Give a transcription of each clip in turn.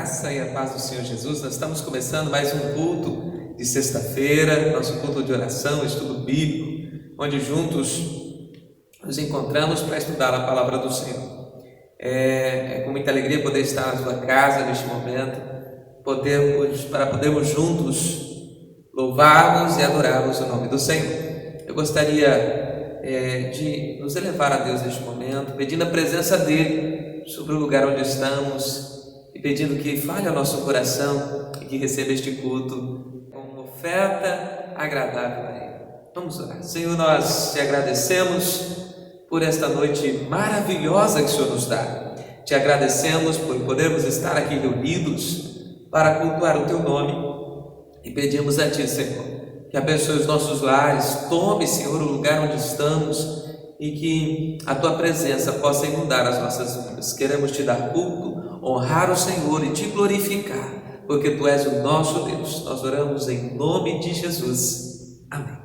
graça e a paz do Senhor Jesus. Nós estamos começando mais um culto de sexta-feira, nosso culto de oração, estudo bíblico, onde juntos nos encontramos para estudar a palavra do Senhor. É com muita alegria poder estar na sua casa neste momento, para podermos juntos louvarmos e adorarmos o nome do Senhor. Eu gostaria de nos elevar a Deus neste momento, pedindo a presença dEle sobre o lugar onde estamos e pedindo que fale ao nosso coração e que receba este culto como uma oferta agradável a Ele. Vamos orar. Senhor, nós te agradecemos por esta noite maravilhosa que o Senhor nos dá. Te agradecemos por podermos estar aqui reunidos para cultuar o Teu nome e pedimos a Ti, Senhor, que abençoe os nossos lares, tome, Senhor, o lugar onde estamos e que a Tua presença possa inundar as nossas vidas. Queremos Te dar culto, honrar o Senhor e Te glorificar, porque Tu és o nosso Deus. Nós oramos em nome de Jesus. Amém.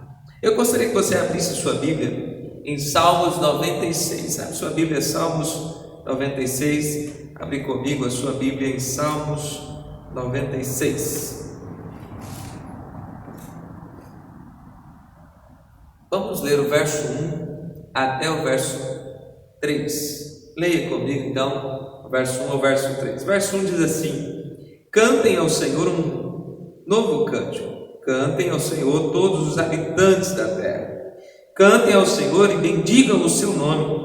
Eu gostaria que você abrisse sua Bíblia em Salmos 96. Abre sua Bíblia, Salmos 96. Abre comigo a sua Bíblia em Salmos 96. Vamos ler o verso 1 até o verso 3. Leia comigo então o verso 1 ao verso 3. Verso 1 diz assim: Cantem ao Senhor um novo cântico, cantem ao Senhor todos os habitantes da terra, cantem ao Senhor e bendigam o seu nome.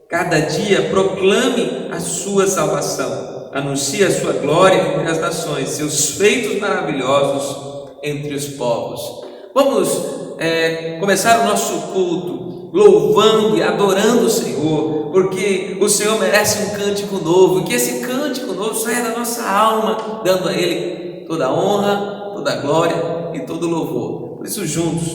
Cada dia proclame a sua salvação, anuncie a sua glória entre as nações, seus feitos maravilhosos entre os povos. Vamos começar o nosso culto louvando e adorando o Senhor, porque o Senhor merece um cântico novo, e que esse cântico novo saia da nossa alma, dando a Ele toda a honra, toda a glória e todo o louvor. Por isso, juntos,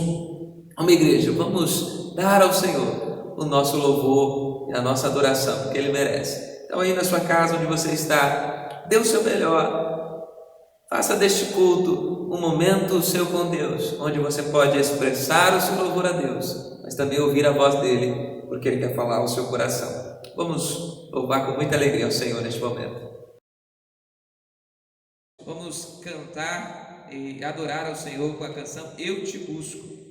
uma igreja, vamos dar ao Senhor o nosso louvor e a nossa adoração, porque Ele merece. Então, aí na sua casa, onde você está, dê o seu melhor. Faça deste culto um momento seu com Deus, onde você pode expressar o seu louvor a Deus, mas também ouvir a voz dEle, porque Ele quer falar ao seu coração. Vamos louvar com muita alegria ao Senhor neste momento. Vamos cantar e adorar ao Senhor com a canção Eu Te Busco.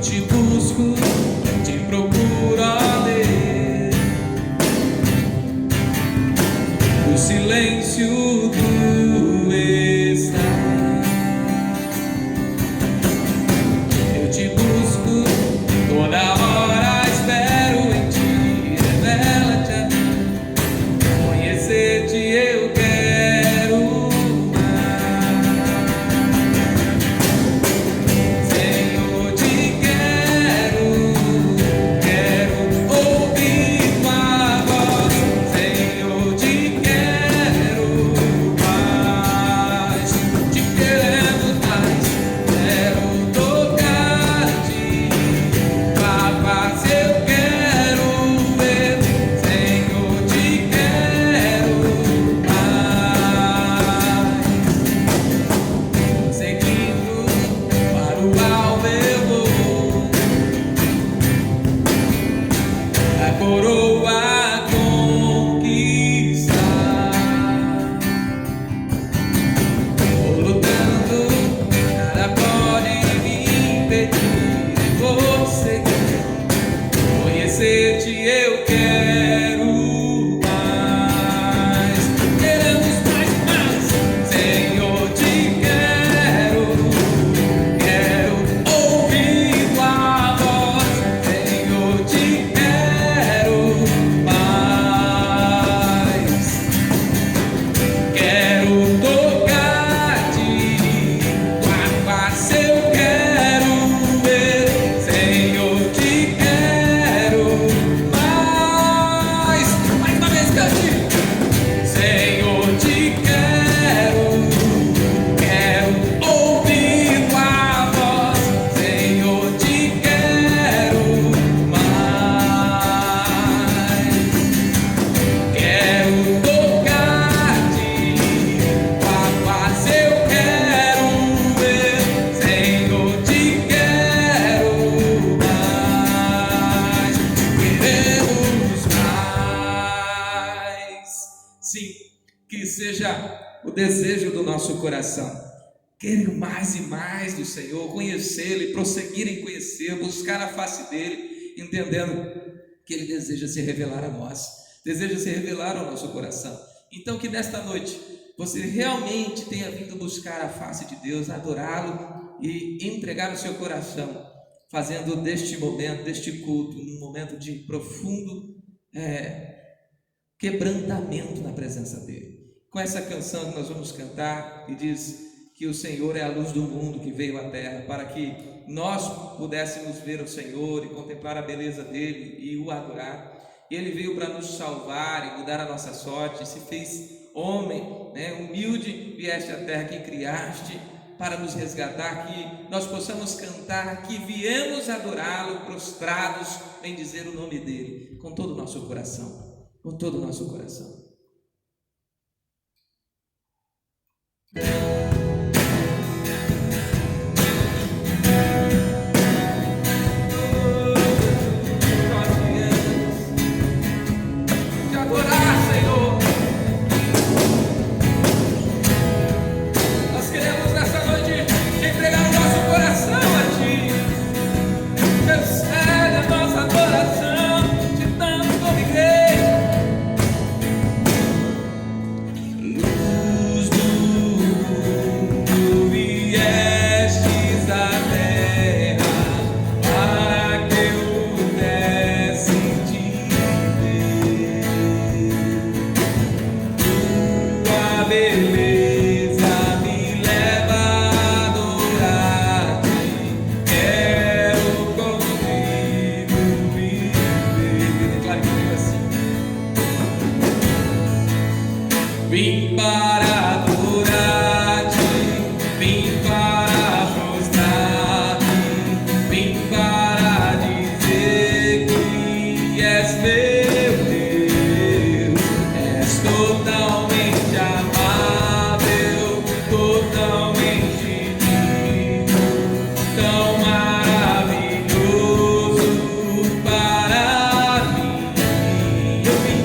Te busco, te procuro, ó Deus, no silêncio tu estás. Eu te busco, toda hora espero em ti, revela-te a mim, conhecer-te eu quero mais. Senhor, te quero ouvir tua voz. Senhor, te quero mais, te queremos mais. Quero tocar-te, tua face eu quero ver. Senhor, te quero mais. Seguindo para o alvo eu vou, a coroa conquistar. Vou lutando, nada pode me impedir. Vou seguir, conhecer-te eu quero mais. Queremos mais e mais. Senhor, te quero ouvir tua voz. Senhor, te quero mais. Quero tocar-te, tua face eu quero ver. Senhor, te quero mais. desejo do nosso coração. Querer mais e mais do Senhor, conhecê-lo e prosseguir em conhecer, buscar a face dele, entendendo que ele deseja se revelar a nós, deseja se revelar ao nosso coração. Então que nesta noite você realmente tenha vindo buscar a face de Deus, adorá-lo e entregar o seu coração, fazendo deste momento, deste culto, um momento de profundo quebrantamento na presença dele. Com essa canção que nós vamos cantar, que diz que o Senhor é a luz do mundo que veio à terra, para que nós pudéssemos ver o Senhor e contemplar a beleza dele e o adorar. E ele veio para nos salvar e mudar a nossa sorte, se fez homem, humilde, vieste à terra que criaste para nos resgatar, que nós possamos cantar, que viemos adorá-lo, prostrados, em dizer o nome dele, com todo o nosso coração, com todo o nosso coração. Vim para adorar-te, vim para prostrar-te, vim para dizer que és meu Deus, és totalmente amável, totalmente digno, tão maravilhoso para mim. Eu vim.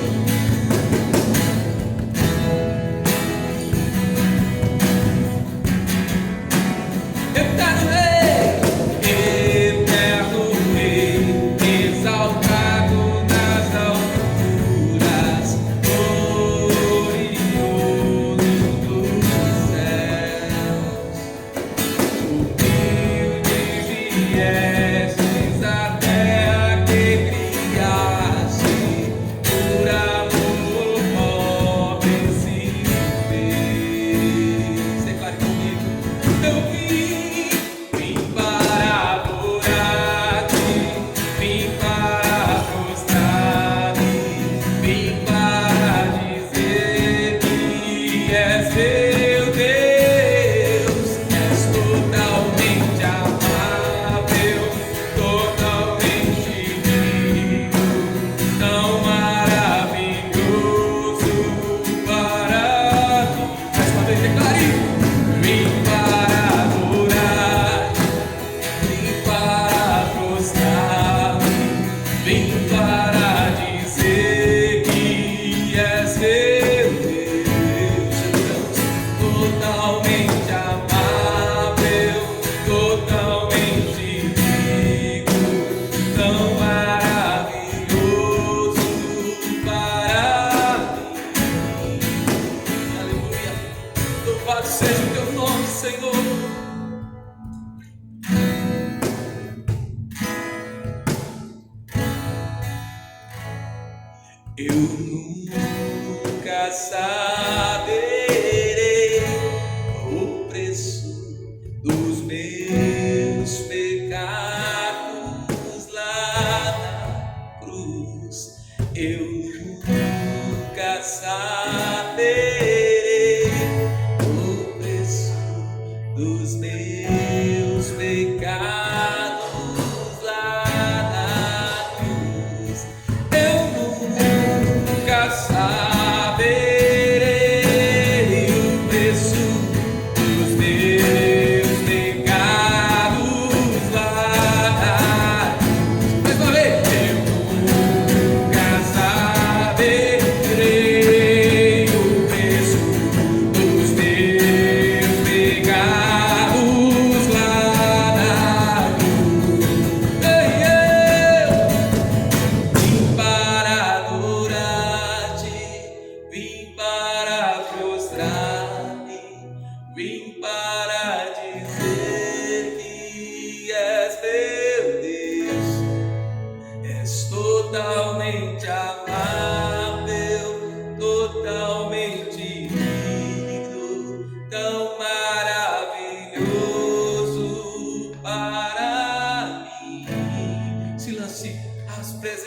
Seja o teu nome, Senhor. Eu nunca saberei o preço dos meus pecados lá na cruz. Eu nunca saberei dos meus pecados lá na cruz. Eu nunca saberei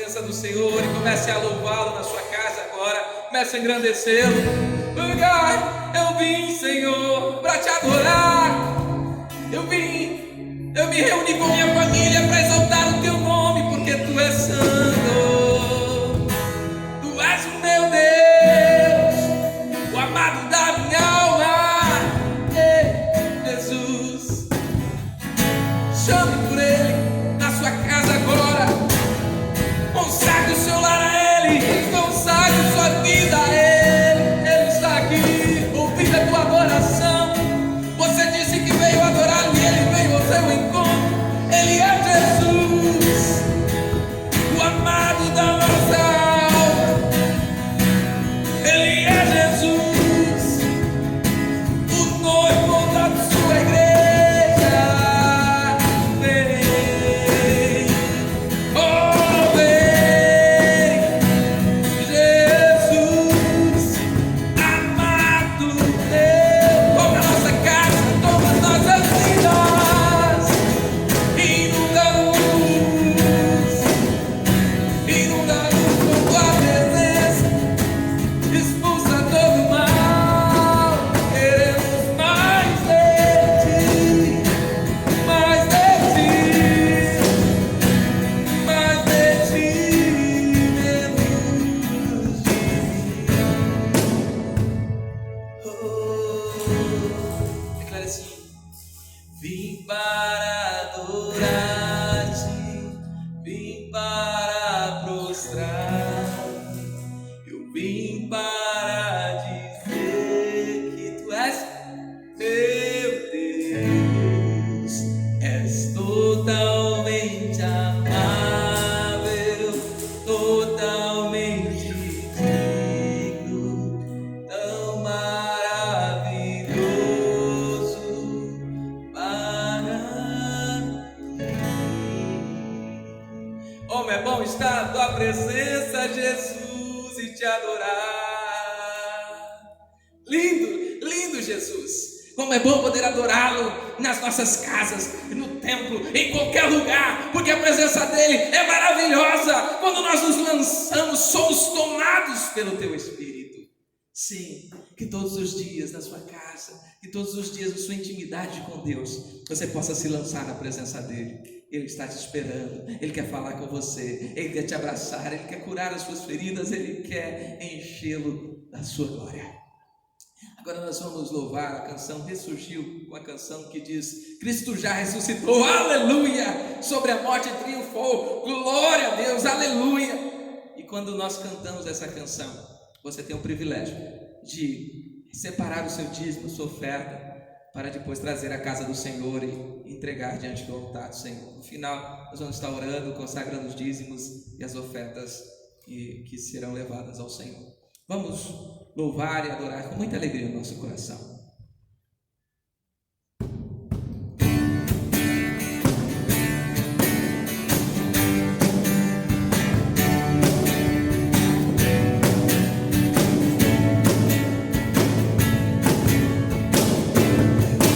presença do Senhor e comece a louvá-lo na sua casa agora. Comece a engrandecê-lo. Pai, eu vim, Senhor, para te adorar. Eu me reuni com minha família para exaltar o teu nome, porque tu és santo. Tu és o meu Deus, o amado da minha alma. Ei, Jesus, chame por Ele na sua casa agora. Consagre o seu lar a Ele, consagre sua vida a Ele. Ele está aqui, ouvindo a tua adoração. Você disse que veio adorar e Ele veio ao seu encontro. Ele é Jesus, o amado da nossa alma. Ele é Jesus, o noivo da sua igreja. Vem, oh vem, Jesus, amado Deus. Toma a nossa casa, toma as nossas vidas, inunda-nos com tua presença, expulsa todo mal. Queremos mais de ti, mais de ti, mais de ti, menos de mim. Declara assim: vim para adorar-te, vim para prostrar-me, eu vim para dizer que tu és meu Deus, és totalmente amável, totalmente digno, tão maravilhoso para mim. Como é bom estar na tua presença, Jesus, e te adorar. Lindo, lindo Jesus. Como é bom poder adorá-lo nas nossas casas, no templo, em qualquer lugar, porque a presença dele é maravilhosa. Quando nós nos lançamos, somos tomados pelo teu Espírito. Sim, que todos os dias na sua casa, que todos os dias na sua intimidade com Deus, você possa se lançar na presença dele. Ele está te esperando, Ele quer falar com você, Ele quer te abraçar, Ele quer curar as suas feridas, Ele quer enchê-lo da sua glória. Agora nós vamos louvar. A canção ressurgiu com a canção que diz: Cristo já ressuscitou, aleluia, sobre a morte triunfou, glória a Deus, aleluia. E quando nós cantamos essa canção, você tem o privilégio de separar o seu dízimo, sua oferta, para depois trazer à casa do Senhor e entregar diante do altar do Senhor. No final, nós vamos estar orando, consagrando os dízimos e as ofertas que serão levadas ao Senhor. Vamos louvar e adorar com muita alegria no nosso coração.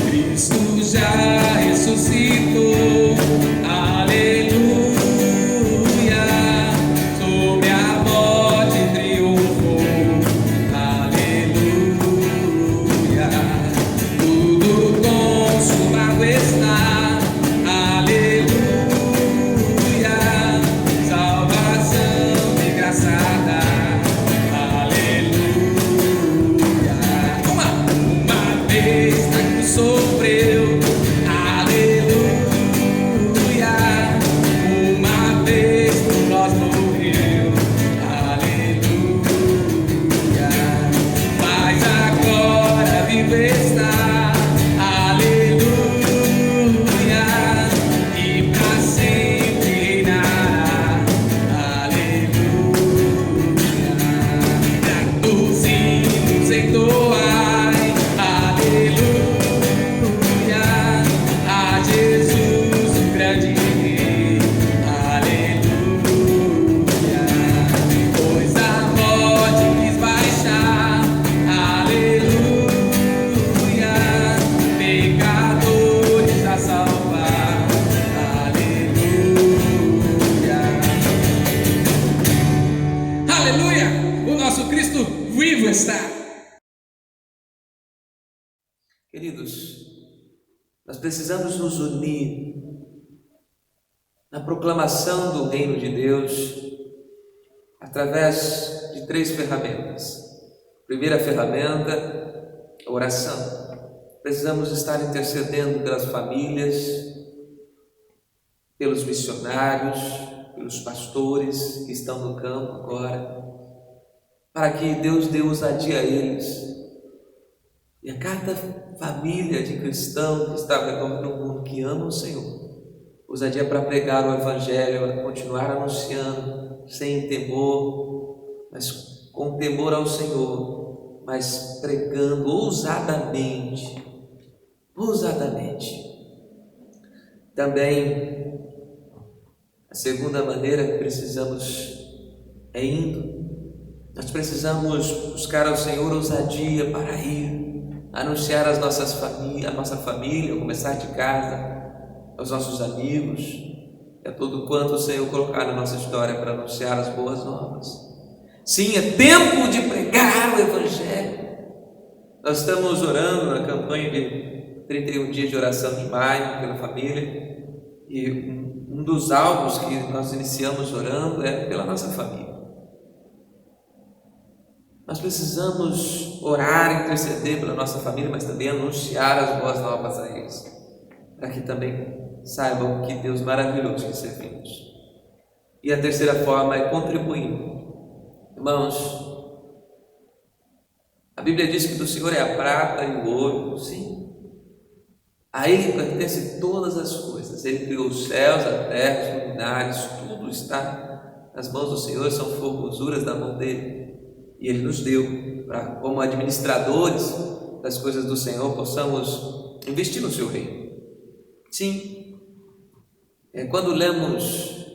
Cristo já ressuscitou, aleluia, sobre a morte triunfou, aleluia. Queridos, nós precisamos nos unir na proclamação do reino de Deus através de 3 ferramentas. Primeira ferramenta, a oração. Precisamos estar intercedendo pelas famílias, pelos missionários, pelos pastores que estão no campo agora, para que Deus dê ousadia a eles. E a cada família de cristão que está ao redor do mundo que ama o Senhor, ousadia para pregar o Evangelho, continuar anunciando sem temor, mas com temor ao Senhor, mas pregando ousadamente. Também a segunda maneira que precisamos é indo. Nós precisamos buscar ao Senhor ousadia para ir, anunciar a nossa família, começar de casa, aos nossos amigos, e a todo quanto o Senhor colocar na nossa história para anunciar as boas novas. Sim, é tempo de pregar o Evangelho. Nós estamos orando na campanha de 31 dias de oração de maio pela família, e um dos alvos que nós iniciamos orando é pela nossa família. Nós precisamos orar, interceder pela nossa família, mas também anunciar as boas novas a eles, para que também saibam que Deus maravilhoso que servimos. E a terceira forma é contribuindo. Irmãos, a Bíblia diz que do Senhor é a prata e o ouro, sim. A Ele pertence todas as coisas. Ele criou os céus, a terra, os luminares, tudo está nas mãos do Senhor, são formosuras da mão dEle. E Ele nos deu, para, como administradores das coisas do Senhor, possamos investir no Seu reino. Sim, quando lemos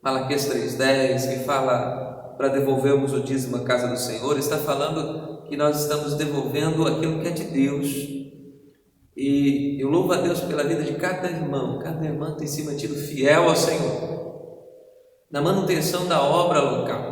Malaquias 3,10, que fala para devolvermos o dízimo à casa do Senhor, está falando que nós estamos devolvendo aquilo que é de Deus. E eu louvo a Deus pela vida de cada irmão. Cada irmã tem se mantido fiel ao Senhor na manutenção da obra local.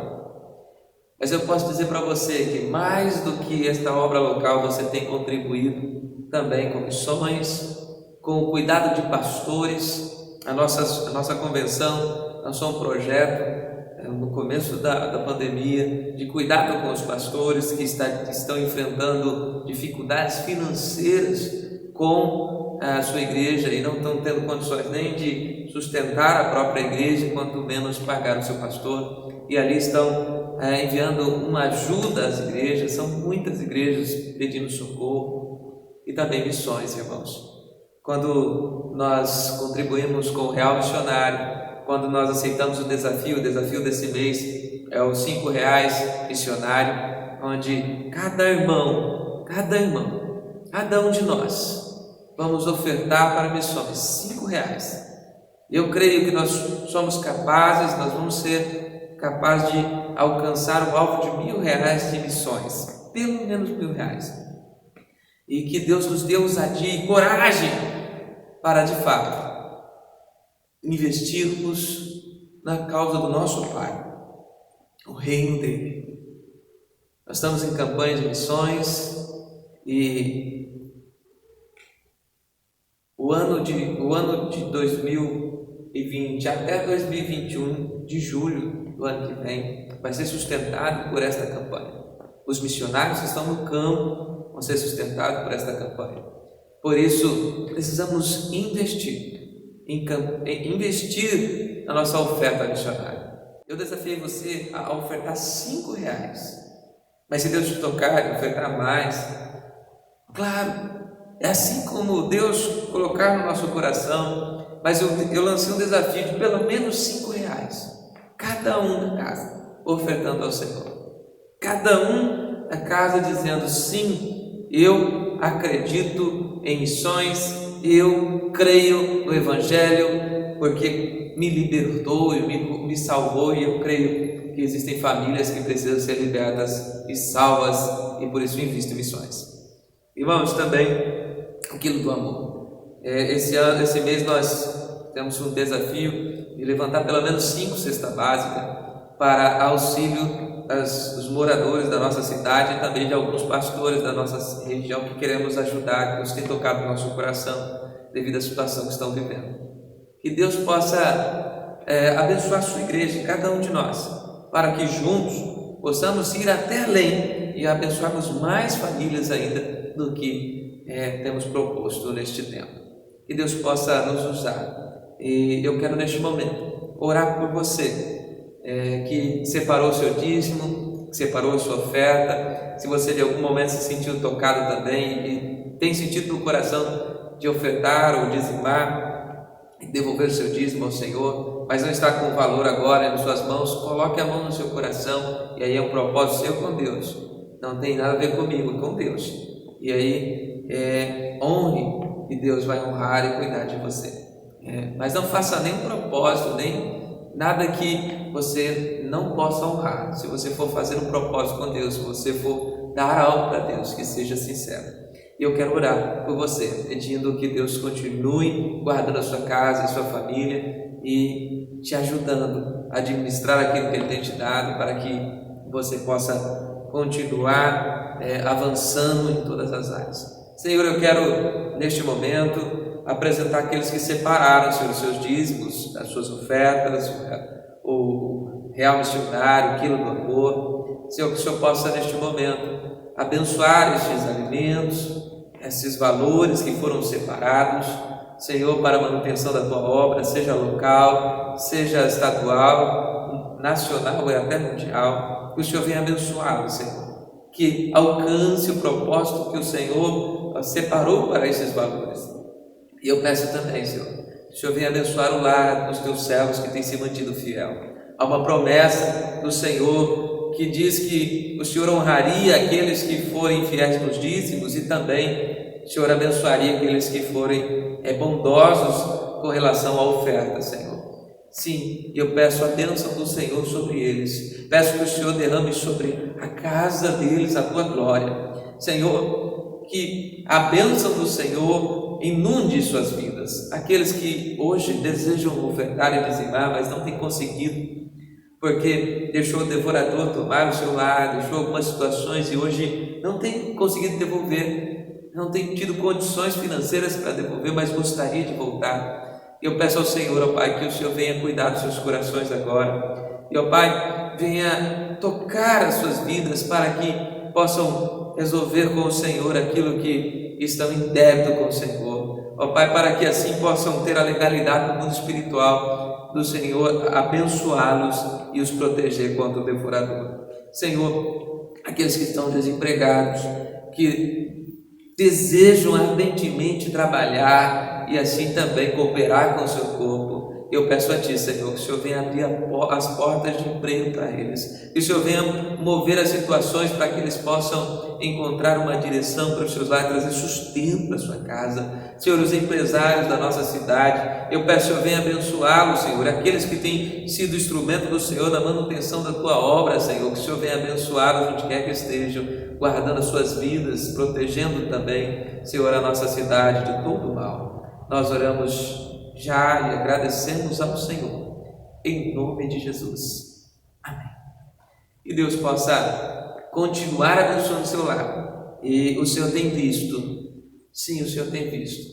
Mas eu posso dizer para você que mais do que esta obra local, você tem contribuído também com missões, com o cuidado de pastores. A nossa convenção lançou um projeto no começo da pandemia de cuidado com os pastores que estão enfrentando dificuldades financeiras com a sua igreja e não estão tendo condições nem de sustentar a própria igreja, quanto menos pagar o seu pastor, e ali estão enviando uma ajuda às igrejas. São muitas igrejas pedindo socorro e também missões, irmãos. Quando nós contribuímos com o Real Missionário, quando nós aceitamos o desafio desse mês é os R$5 missionário, onde cada irmão, cada um de nós vamos ofertar para missões R$5. Eu creio que nós somos capazes, nós vamos ser capazes de alcançar o alvo de R$1.000 de missões, pelo menos R$1.000, e que Deus nos dê ousadia e coragem para de fato investirmos na causa do nosso Pai, o reino dele. Nós estamos em campanha de missões e o ano de 2020 até 2021, de julho do ano que vem, vai ser sustentado por esta campanha. Os missionários que estão no campo vão ser sustentados por esta campanha. Por isso, precisamos investir na nossa oferta missionária. Eu desafiei você a ofertar R$5, mas se Deus te tocar e ofertar mais, claro, é assim como Deus colocar no nosso coração. Mas eu lancei um desafio de pelo menos R$5, cada um na casa, ofertando ao Senhor. Cada um na casa dizendo: sim, eu acredito em missões, eu creio no Evangelho, porque me libertou e me salvou, e eu creio que existem famílias que precisam ser libertas e salvas, e por isso invisto em missões. Irmãos, também aquilo do amor. Esse mês nós temos um desafio de levantar pelo menos 5 cestas básicas para auxílio dos moradores da nossa cidade e também de alguns pastores da nossa região que queremos ajudar, que nos tem tocado no nosso coração devido à situação que estão vivendo. Que Deus possa abençoar a sua igreja, cada um de nós, para que juntos possamos ir até além e abençoarmos mais famílias ainda do que temos proposto neste tempo. Que Deus possa nos usar. E eu quero neste momento orar por você que separou o seu dízimo, que separou a sua oferta. Se você de algum momento se sentiu tocado também e tem sentido no coração de ofertar ou dizimar e devolver o seu dízimo ao Senhor, mas não está com o valor agora nas suas mãos, coloque a mão no seu coração, e aí é um propósito seu com Deus, não tem nada a ver comigo, é com Deus. E aí honre, e Deus vai honrar e cuidar de você. Mas não faça nenhum propósito, nem nada que você não possa honrar. Se você for fazer um propósito com Deus, se você for dar algo para Deus, que seja sincero. E eu quero orar por você, pedindo que Deus continue guardando a sua casa, a sua família e te ajudando a administrar aquilo que Ele tem te dado, para que você possa continuar avançando em todas as áreas. Senhor, eu quero neste momento apresentar aqueles que separaram, Senhor, os seus dízimos, as suas ofertas, o real missionário, o quilo do amor. Senhor, que o Senhor possa neste momento abençoar estes alimentos, esses valores que foram separados, Senhor, para a manutenção da Tua obra, seja local, seja estadual, nacional e até mundial. Que o Senhor venha abençoá-los, Senhor, que alcance o propósito que o Senhor separou para esses valores. E eu peço também, Senhor, que o Senhor venha abençoar o lar dos Teus servos que têm se mantido fiel. Há uma promessa do Senhor que diz que o Senhor honraria aqueles que forem fiéis nos dízimos e também o Senhor abençoaria aqueles que forem bondosos com relação à oferta, Senhor. Sim, eu peço a bênção do Senhor sobre eles. Peço que o Senhor derrame sobre a casa deles a Tua glória. Senhor, que a bênção do Senhor inunde suas vidas. Aqueles que hoje desejam ofertar e dizimar, mas não têm conseguido, porque deixou o devorador tomar o seu lar, deixou algumas situações e hoje não tem conseguido devolver, não tem tido condições financeiras para devolver, mas gostaria de voltar. Eu peço ao Senhor, ó Pai, que o Senhor venha cuidar dos seus corações agora. E, ó Pai, venha tocar as suas vidas para que possam resolver com o Senhor aquilo que estão em débito com o Senhor. Ó Pai, para que assim possam ter a legalidade do mundo espiritual do Senhor, abençoá-los e os proteger contra o devorador. Senhor, aqueles que estão desempregados, que desejam ardentemente trabalhar e assim também cooperar com o seu corpo, eu peço a Ti, Senhor, que o Senhor venha abrir as portas de emprego para eles, que o Senhor venha mover as situações para que eles possam encontrar uma direção para os seus lares, trazer sustento para a sua casa. Senhor, os empresários da nossa cidade, eu peço que o Senhor venha abençoá-los, Senhor, aqueles que têm sido instrumento do Senhor na manutenção da Tua obra, Senhor, que o Senhor venha abençoá-los onde quer que estejam, guardando as suas vidas, protegendo também, Senhor, a nossa cidade de todo o mal. Nós oramos já e agradecemos ao Senhor, em nome de Jesus. Amém. E Deus possa continuar abençoando o seu lar. E o Senhor tem visto, sim, o Senhor tem visto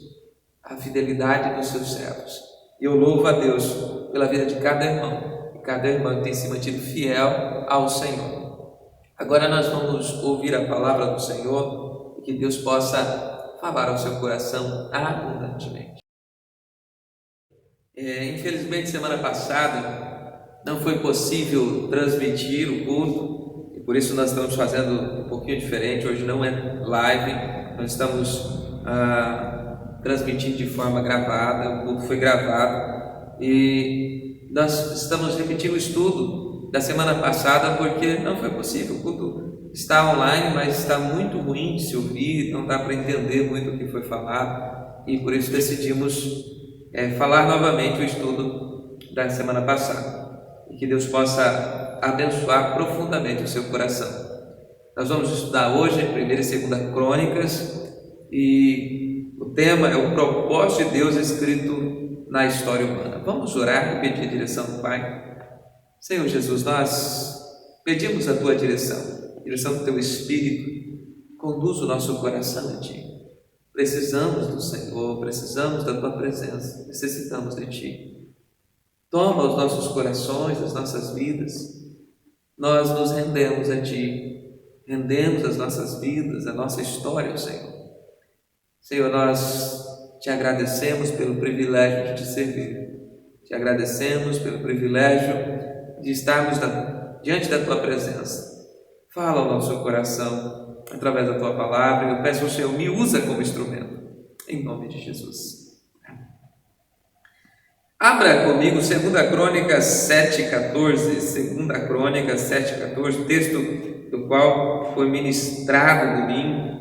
a fidelidade dos seus servos. Eu louvo a Deus pela vida de cada irmão, e cada irmã que tem se mantido fiel ao Senhor. Agora nós vamos ouvir a palavra do Senhor e que Deus possa falar ao seu coração abundantemente. Infelizmente, semana passada não foi possível transmitir o culto e por isso nós estamos fazendo um pouquinho diferente. Hoje não é live, nós estamos transmitindo de forma gravada. O culto foi gravado e nós estamos repetindo o estudo da semana passada porque não foi possível. O culto está online, mas está muito ruim de se ouvir, não dá para entender muito o que foi falado e por isso decidimos falar novamente o estudo da semana passada e que Deus possa abençoar profundamente o seu coração. Nós vamos estudar hoje 1ª e 2ª Crônicas e o tema é o propósito de Deus escrito na história humana. Vamos orar e pedir a direção do Pai. Senhor Jesus, nós pedimos a Tua direção do Teu Espírito, conduz o nosso coração a Ti. Precisamos do Senhor, precisamos da Tua presença, necessitamos de Ti. Toma os nossos corações, as nossas vidas, nós nos rendemos a Ti, rendemos as nossas vidas, a nossa história ao Senhor. Senhor, nós Te agradecemos pelo privilégio de Te servir, Te agradecemos pelo privilégio de estarmos diante da Tua presença. Fala ao nosso coração através da Tua palavra. Eu peço ao Senhor, me usa como instrumento, em nome de Jesus. Abra comigo 2 Crônicas 7,14, 2 Crônicas 7,14, texto do qual foi ministrado domingo.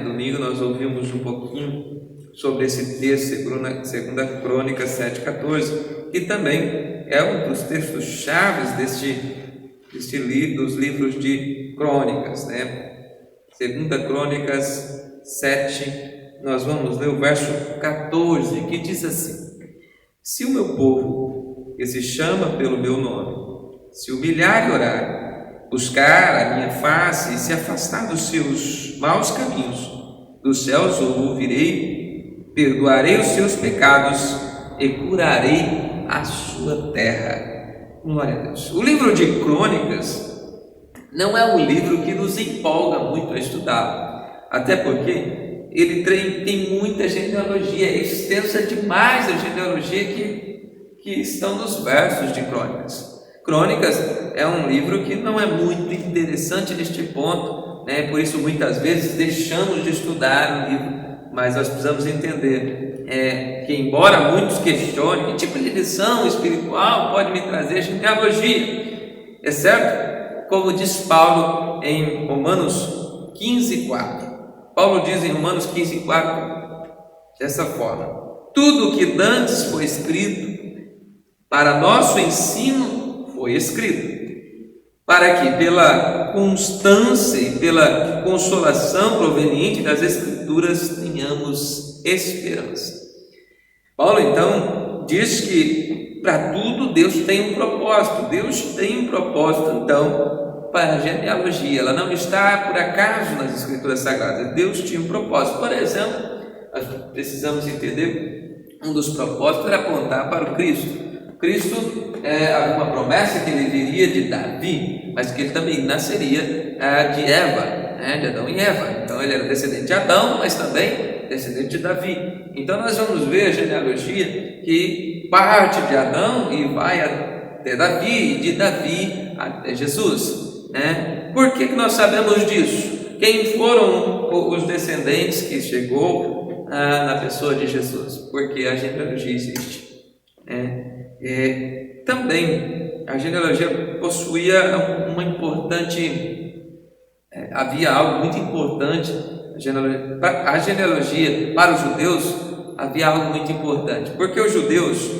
Domingo nós ouvimos um pouquinho sobre esse texto, 2 Crônicas 7,14, que também é um dos textos chaves dos livros de Crônicas. 2 Crônicas 7, nós vamos ler o verso 14, que diz assim: se o meu povo, que se chama pelo meu nome, se humilhar e orar, buscar a minha face e se afastar dos seus maus caminhos, dos céus eu ouvirei, perdoarei os seus pecados e curarei a sua terra. Glória a Deus. O livro de Crônicas não é um livro que nos empolga muito a estudar, até porque ele tem muita genealogia, é extensa demais a genealogia que estão nos versos de Crônicas. Crônicas é um livro que não é muito interessante neste ponto, por isso muitas vezes deixamos de estudar o livro, mas nós precisamos entender que, embora muitos questionem que tipo de lição espiritual pode me trazer genealogia, é certo? Como diz Paulo em Romanos 15:4. Paulo diz em Romanos 15:4 dessa forma: tudo o que dantes foi escrito para nosso ensino foi escrito, para que pela constância e pela consolação proveniente das Escrituras tenhamos esperança. Paulo então diz que para tudo Deus tem um propósito. Deus tem um propósito então para a genealogia, ela não está por acaso nas Escrituras Sagradas. Deus tinha um propósito. Por exemplo, nós precisamos entender, um dos propósitos era apontar para o Cristo. Cristo, havia uma promessa que ele viria de Davi, mas que ele também nasceria de Eva, de Adão e Eva. Então ele era descendente de Adão, mas também descendente de Davi. Então nós vamos ver a genealogia que parte de Adão e vai até Davi, e de Davi até Jesus. Por que nós sabemos disso? Quem foram os descendentes que chegou na pessoa de Jesus? Porque a genealogia existe. Também a genealogia possuía uma importante, havia algo muito importante. A genealogia para os judeus havia algo muito importante, porque os judeus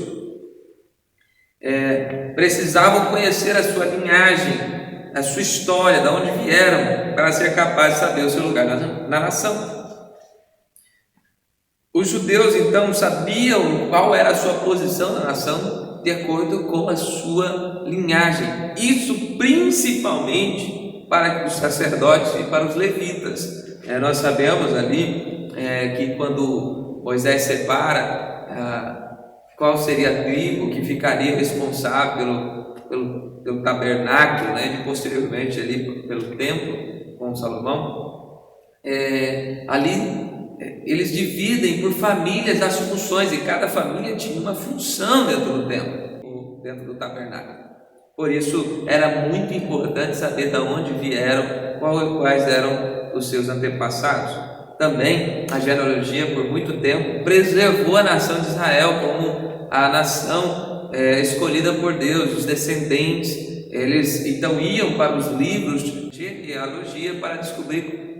precisavam conhecer a sua linhagem, a sua história, de onde vieram, para ser capaz de saber o seu lugar na nação. Os judeus então sabiam qual era a sua posição na nação de acordo com a sua linhagem. Isso principalmente para os sacerdotes e para os levitas. Nós sabemos ali que quando Moisés separa qual seria a tribo que ficaria responsável pelo tabernáculo, e posteriormente ali pelo templo com Salomão, ali eles dividem por famílias as funções, e cada família tinha uma função dentro do templo, dentro do tabernáculo. Por isso era muito importante saber de onde vieram, quais eram os seus antepassados. Também a genealogia por muito tempo preservou a nação de Israel como a nação escolhida por Deus. Os descendentes, eles então iam para os livros de genealogia para descobrir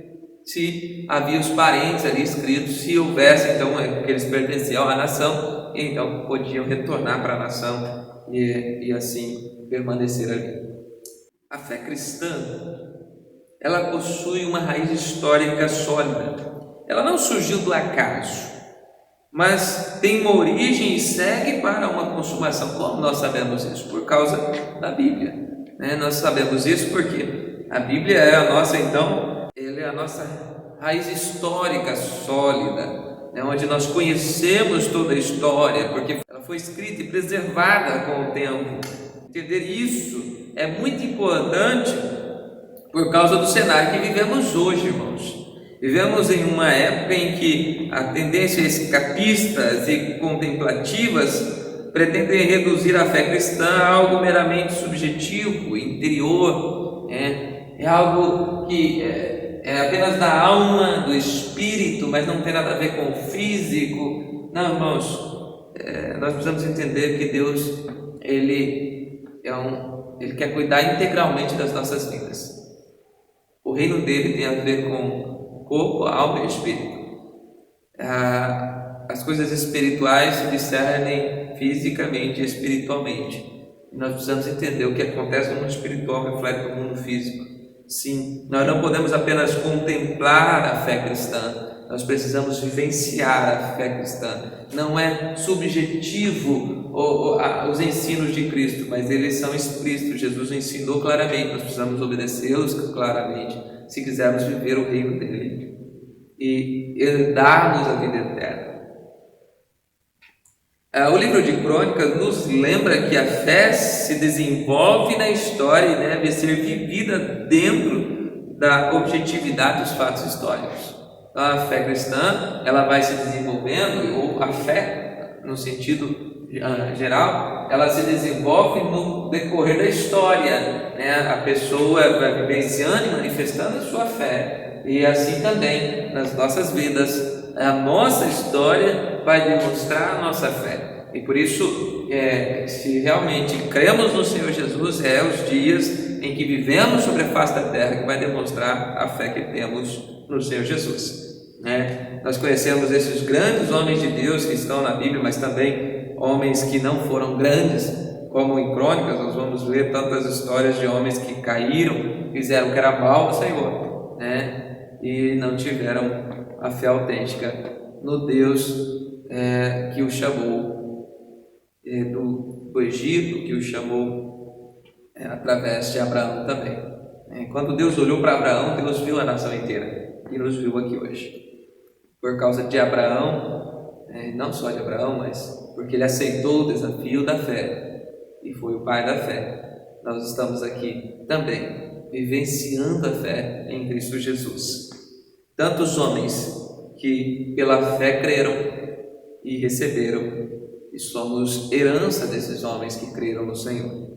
se havia os parentes ali escritos, se houvesse então que eles pertenciam à nação, e então podiam retornar para a nação e assim permanecer ali. A fé cristã, ela possui uma raiz histórica sólida. Ela não surgiu do acaso. mas tem uma origem e segue para uma consumação. Como nós sabemos isso? Por causa da Bíblia, né? Nós sabemos isso porque a Bíblia é a nossa, então, ela é a nossa raiz histórica sólida, né? Onde nós conhecemos toda a história, porque ela foi escrita e preservada com o tempo. Entender isso é muito importante por causa do cenário que vivemos hoje, irmãos. Vivemos em uma época em que a tendência escapistas e contemplativas pretendem reduzir a fé cristã a algo meramente subjetivo, interior, é algo que é apenas da alma, do espírito, mas não tem nada a ver com o físico. Não, irmãos, nós precisamos entender que Deus, Ele quer cuidar integralmente das nossas vidas. O reino dele tem a ver com corpo, alma e espírito. As coisas espirituais se discernem fisicamente e espiritualmente. E nós precisamos entender o que acontece no mundo espiritual reflete no mundo físico. Sim, nós não podemos apenas contemplar a fé cristã, nós precisamos vivenciar a fé cristã. Não é subjetivo os ensinos de Cristo, mas eles são explícitos. Jesus ensinou claramente, nós precisamos obedecê-los claramente, se quisermos viver o reino dele e herdarmos a vida eterna. O livro de Crônicas nos lembra que a fé se desenvolve na história e deve ser vivida dentro da objetividade dos fatos históricos. Então, a fé cristã, ela vai se desenvolvendo, ou a fé, no sentido geral, ela se desenvolve no decorrer da história, né? A pessoa vai vivenciando e manifestando a sua fé, e assim também nas nossas vidas, a nossa história vai demonstrar a nossa fé. E por isso, se realmente cremos no Senhor Jesus, os dias em que vivemos sobre a face da terra que vai demonstrar a fé que temos no Senhor Jesus, né? Nós conhecemos esses grandes homens de Deus que estão na Bíblia, mas também homens que não foram grandes, como em Crônicas nós vamos ver tantas histórias de homens que caíram, fizeram o que era mal no Senhor, né? E não tiveram a fé autêntica no Deus que o chamou do Egito, que o chamou através de Abraão também. Quando Deus olhou para Abraão, Deus viu a nação inteira e nos viu aqui hoje. Por causa de Abraão, não só de Abraão, mas porque ele aceitou o desafio da fé e foi o pai da fé, nós estamos aqui também vivenciando a fé em Cristo Jesus. Tantos homens que pela fé creram e receberam, e somos herança desses homens que creram no Senhor.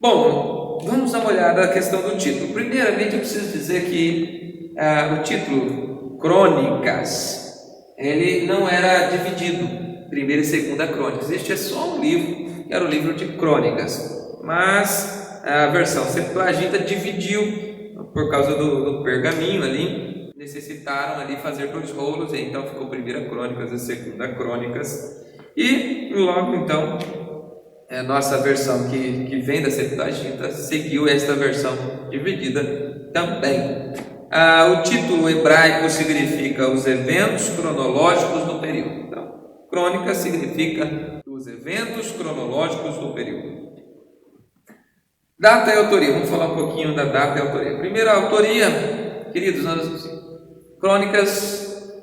Bom, vamos dar uma olhada na questão do título. Primeiramente, eu preciso dizer que o título Crônicas, ele não era dividido, primeira e segunda Crônicas. Este é só um livro, que era o livro de Crônicas, mas a versão Septuaginta dividiu por causa do pergaminho ali. Necessitaram ali fazer 2 rolos, e então ficou primeira Crônicas e segunda Crônicas. E logo então a nossa versão que vem da Septuaginta seguiu esta versão dividida também. O título hebraico significa os eventos cronológicos do período. Então, Crônica significa os eventos cronológicos do período. Data e autoria. Vamos falar um pouquinho da data e autoria. Primeiro, a autoria, queridos, Crônicas,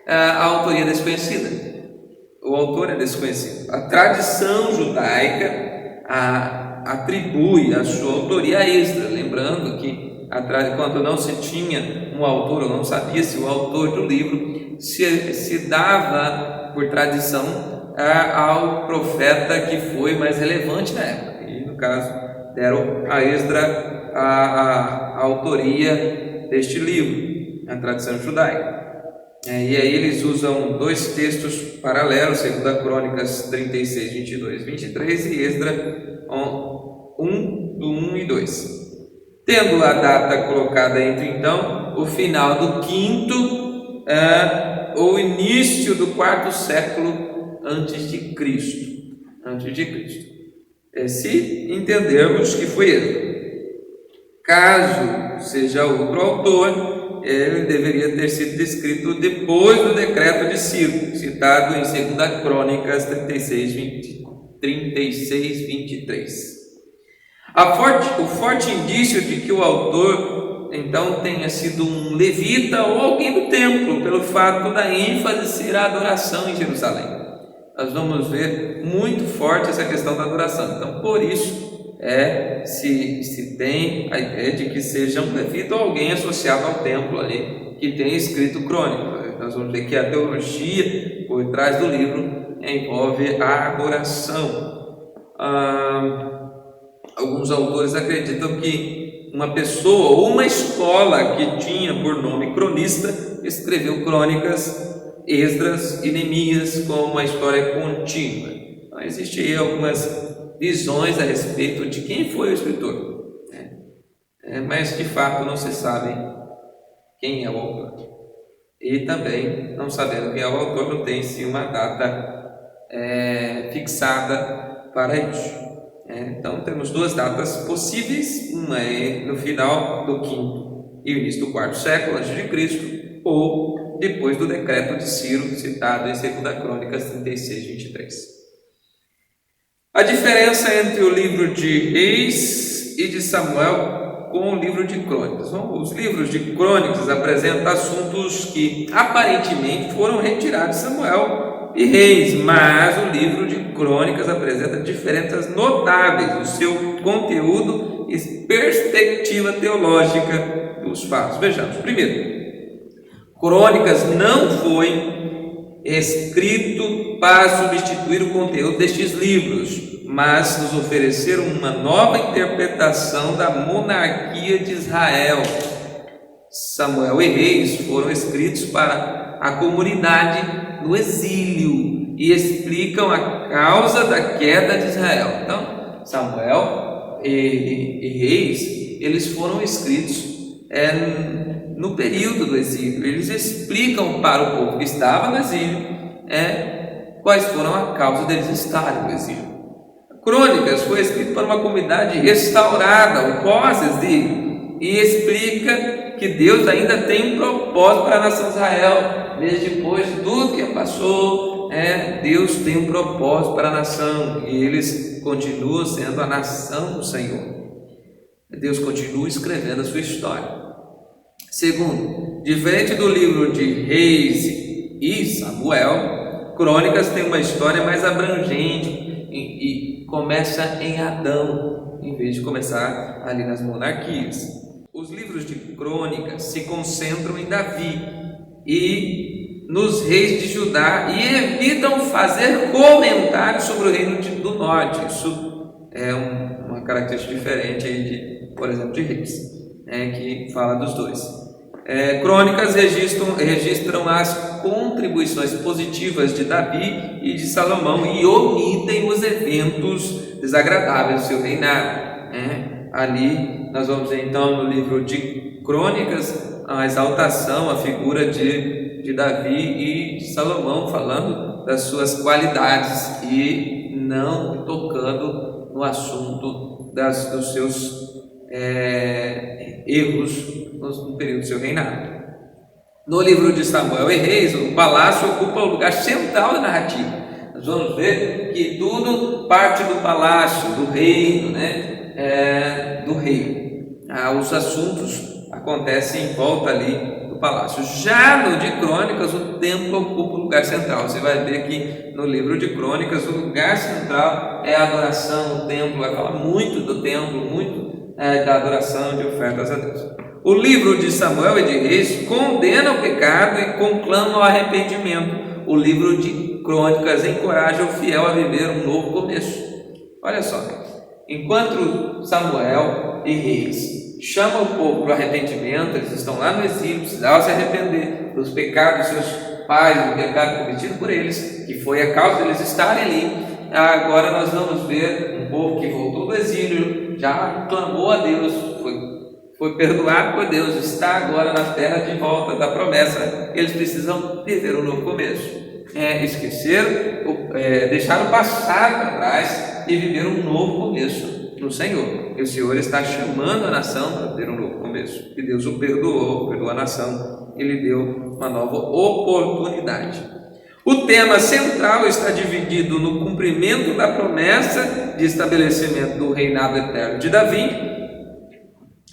a autoria é desconhecida. O autor é desconhecido. A tradição judaica atribui a sua autoria a Esdras, lembrando que quando não se tinha um autor, ou não sabia se o autor do livro se dava por tradição ao profeta que foi mais relevante na época, e no caso deram a Esdras a autoria deste livro, a tradição judaica. E aí eles usam 2 textos paralelos, segundo a Crônicas 36, 22, 23 e Esdras 1, do 1 e 2. Tendo a data colocada entre então o final do 5º ou início do 4º século antes de Cristo. Se entendermos que foi ele. Caso seja outro autor, ele deveria ter sido escrito depois do decreto de Ciro, citado em 2 Crônicas 36, 23. O forte indício de que o autor então tenha sido um levita ou alguém do templo, pelo fato da ênfase ser a adoração em Jerusalém. Nós vamos ver muito forte essa questão da adoração. Então, por isso, se tem a ideia de que seja um levita ou alguém associado ao templo ali, que tenha escrito crônica. Nós vamos ver que a teologia por trás do livro envolve a adoração. Alguns autores acreditam que uma pessoa ou uma escola que tinha por nome cronista escreveu crônicas, Esdras e Neemias como uma história contínua. Então, existem aí algumas visões a respeito de quem foi o escritor, mas de fato não se sabe quem é o autor. E também, não sabendo quem é o autor, não tem-se uma data fixada para isso. Então temos duas datas possíveis, uma é no final do quinto e o início do quarto século antes de Cristo, ou depois do decreto de Ciro, citado em 2 Crônicas 36, 23. A diferença entre o livro de Reis e de Samuel com o livro de Crônicas. Os livros de Crônicas apresentam assuntos que aparentemente foram retirados de Samuel e Reis, mas o livro de Crônicas apresenta diferenças notáveis no seu conteúdo e perspectiva teológica dos fatos. Vejamos. Primeiro, Crônicas não foi escrito para substituir o conteúdo destes livros, mas nos oferecer uma nova interpretação da monarquia de Israel. Samuel e Reis foram escritos para a comunidade no exílio e explicam a causa da queda de Israel. Então, Samuel e Reis, eles foram escritos no período do exílio. Eles explicam para o povo que estava no exílio quais foram a causa deles estarem no exílio. Crônicas foi escrito para uma comunidade restaurada, o pós-exílio, e explica que Deus ainda tem um propósito para a nação de Israel, mesmo depois de tudo que passou. Deus tem um propósito para a nação e eles continuam sendo a nação do Senhor. Deus continua escrevendo a sua história. Segundo, diferente do livro de Reis e Samuel, Crônicas tem uma história mais abrangente e começa em Adão, em vez de começar ali nas monarquias. Os livros de Crônicas se concentram em Davi e nos reis de Judá e evitam fazer comentários sobre o reino do norte. Isso é uma característica diferente aí por exemplo, de Reis, que fala dos dois. Crônicas registram as contribuições positivas de Davi e de Salomão e omitem os eventos desagradáveis do seu reinado. Ali nós vamos ver então no livro de Crônicas a exaltação, a figura de Davi e de Salomão, falando das suas qualidades e não tocando no assunto dos seus erros no período do seu reinado. No livro de Samuel e Reis, o palácio ocupa o lugar central da narrativa. Nós vamos ver que tudo parte do palácio, do reino, do rei. Os assuntos acontecem em volta ali do palácio. Já no de Crônicas, o templo ocupa o lugar central. Você vai ver que no livro de Crônicas, o lugar central é a adoração, o templo. Vai falar muito do templo, muito da adoração, de ofertas a Deus. O livro de Samuel e de Reis condena o pecado e conclama o arrependimento. O livro de Crônicas encoraja o fiel a viver um novo começo. Olha só, enquanto Samuel e Reis chamam o povo para o arrependimento, eles estão lá no exílio, precisavam se arrepender dos pecados dos seus pais, do pecado cometido por eles, que foi a causa deles estarem ali. Agora nós vamos ver um povo que voltou do exílio, já clamou a Deus, foi perdoado por Deus, está agora na terra de volta da promessa. Eles precisam viver um novo começo. Esqueceram, deixaram o passado para trás e viver um novo começo. no Senhor. E o Senhor está chamando a nação para ter um novo começo. E Deus o perdoou a nação e lhe deu uma nova oportunidade. O tema central está dividido no cumprimento da promessa de estabelecimento do reinado eterno de Davi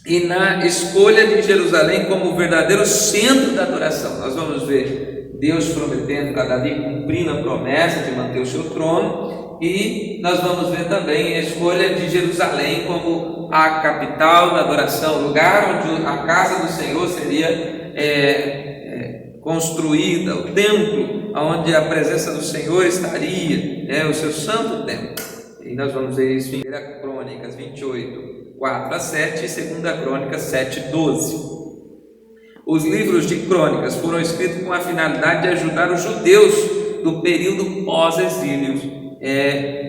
e na escolha de Jerusalém como o verdadeiro centro da adoração. Nós vamos ver Deus prometendo para Davi, cumprindo a promessa de manter o seu trono, e nós vamos ver também a escolha de Jerusalém como a capital da adoração, o lugar onde a casa do Senhor seria construída, o templo onde a presença do Senhor estaria, o seu santo templo. E nós vamos ver isso em 1 Crônicas 28, 4 a 7 e 2 Crônicas 7, 12. Os livros de crônicas foram escritos com a finalidade de ajudar os judeus do período pós-exílio